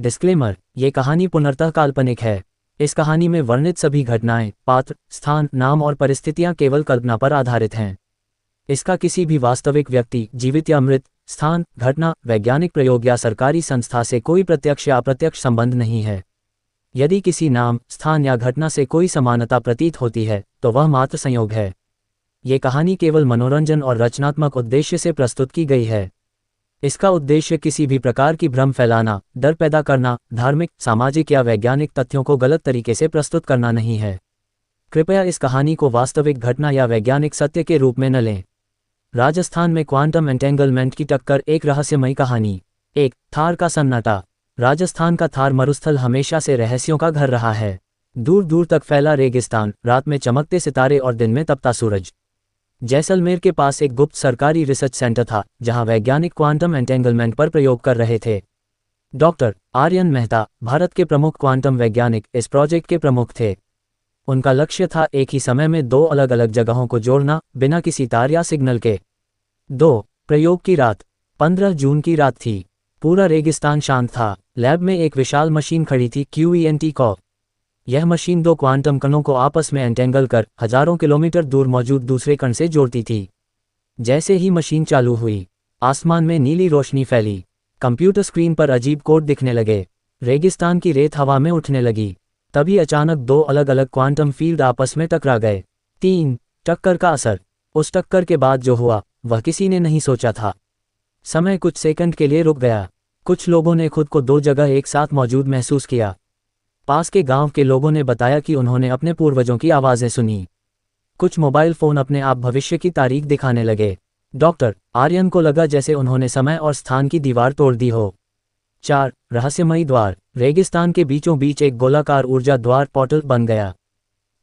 Disclaimer, ये कहानी पूर्णतः काल्पनिक है। इस कहानी में वर्णित सभी घटनाएं, पात्र, स्थान, नाम और परिस्थितियां केवल कल्पना पर आधारित हैं। इसका किसी भी वास्तविक व्यक्ति, जीवित या मृत, स्थान, घटना, वैज्ञानिक प्रयोग या सरकारी संस्था से कोई प्रत्यक्ष या अप्रत्यक्ष संबंध नहीं है। यदि किसी नाम, स्थान या घटना से कोई समानता प्रतीत होती है, तो वह मात्र संयोग है। ये कहानी केवल मनोरंजन और रचनात्मक उद्देश्य से प्रस्तुत की गई है। इसका उद्देश्य किसी भी प्रकार की भ्रम फैलाना, डर पैदा करना, धार्मिक, सामाजिक या वैज्ञानिक तथ्यों को गलत तरीके से प्रस्तुत करना नहीं है। कृपया इस कहानी को वास्तविक घटना या वैज्ञानिक सत्य के रूप में न लें। राजस्थान में क्वांटम एंटेंगलमेंट की टक्कर, एक रहस्यमयी कहानी। एक, थार का सन्नाटा। राजस्थान का थार मरुस्थल हमेशा से रहस्यों का घर रहा है। दूर दूर तक फैला रेगिस्तान, रात में चमकते सितारे और दिन में तपता सूरज। जैसलमेर के पास एक गुप्त सरकारी रिसर्च सेंटर था, जहां वैज्ञानिक क्वांटम एंटेंगलमेंट पर प्रयोग कर रहे थे। डॉक्टर आर्यन मेहता, भारत के प्रमुख क्वांटम वैज्ञानिक, इस प्रोजेक्ट के प्रमुख थे। उनका लक्ष्य था एक ही समय में दो अलग अलग जगहों को जोड़ना, बिना किसी तार या सिग्नल के। 2, प्रयोग की रात। 15 जून की रात थी। पूरा रेगिस्तान शांत था। लैब में एक विशाल मशीन खड़ी थी, QENT को। यह मशीन दो क्वांटम कणों को आपस में एंटेंगल कर हजारों किलोमीटर दूर मौजूद दूसरे कण से जोड़ती थी। जैसे ही मशीन चालू हुई, आसमान में नीली रोशनी फैली। कंप्यूटर स्क्रीन पर अजीब कोड दिखने लगे। रेगिस्तान की रेत हवा में उठने लगी। तभी अचानक दो अलग अलग क्वांटम फील्ड आपस में टकरा गए। 3, टक्कर का असर। उस टक्कर के बाद जो हुआ, वह किसी ने नहीं सोचा था। समय कुछ सेकंड के लिए रुक गया। कुछ लोगों ने खुद को दो जगह एक साथ मौजूद महसूस किया। पास के गांव के लोगों ने बताया कि उन्होंने अपने पूर्वजों की आवाज़ें सुनी। कुछ मोबाइल फ़ोन अपने आप भविष्य की तारीख दिखाने लगे। डॉक्टर आर्यन को लगा जैसे उन्होंने समय और स्थान की दीवार तोड़ दी हो। 4, रहस्यमयी द्वार। रेगिस्तान के बीचों बीच एक गोलाकार ऊर्जा द्वार पोर्टल बन गया।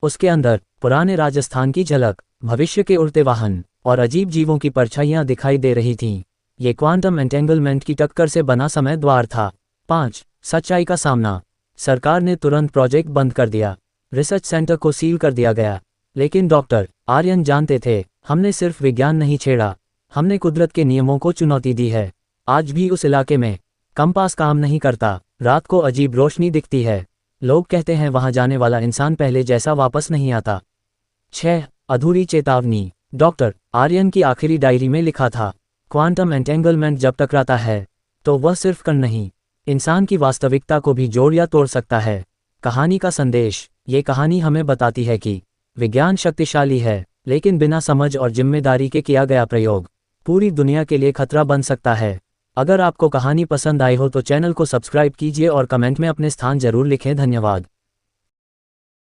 उसके अंदर पुराने राजस्थान की झलक, भविष्य के उड़ते वाहन और अजीब जीवों की परछाइयां दिखाई दे रही थीं। ये क्वांटम एंटेंगलमेंट की टक्कर से बना समय द्वार था। 5, सच्चाई का सामना। सरकार ने तुरंत प्रोजेक्ट बंद कर दिया। रिसर्च सेंटर को सील कर दिया गया। लेकिन डॉक्टर आर्यन जानते थे, हमने सिर्फ विज्ञान नहीं छेड़ा, हमने कुदरत के नियमों को चुनौती दी है। आज भी उस इलाके में कंपास काम नहीं करता। रात को अजीब रोशनी दिखती है। लोग कहते हैं वहां जाने वाला इंसान पहले जैसा वापस नहीं आता। 6, अधूरी चेतावनी। डॉक्टर आर्यन की आखिरी डायरी में लिखा था, क्वांटम एंटेंगलमेंट जब टकराता है तो वह सिर्फ कण नहीं, इंसान की वास्तविकता को भी जोड़ या तोड़ सकता है। कहानी का संदेश। ये कहानी हमें बताती है कि विज्ञान शक्तिशाली है, लेकिन बिना समझ और जिम्मेदारी के किया गया प्रयोग पूरी दुनिया के लिए खतरा बन सकता है। अगर आपको कहानी पसंद आई हो तो चैनल को सब्सक्राइब कीजिए और कमेंट में अपने स्थान जरूर लिखें। धन्यवाद।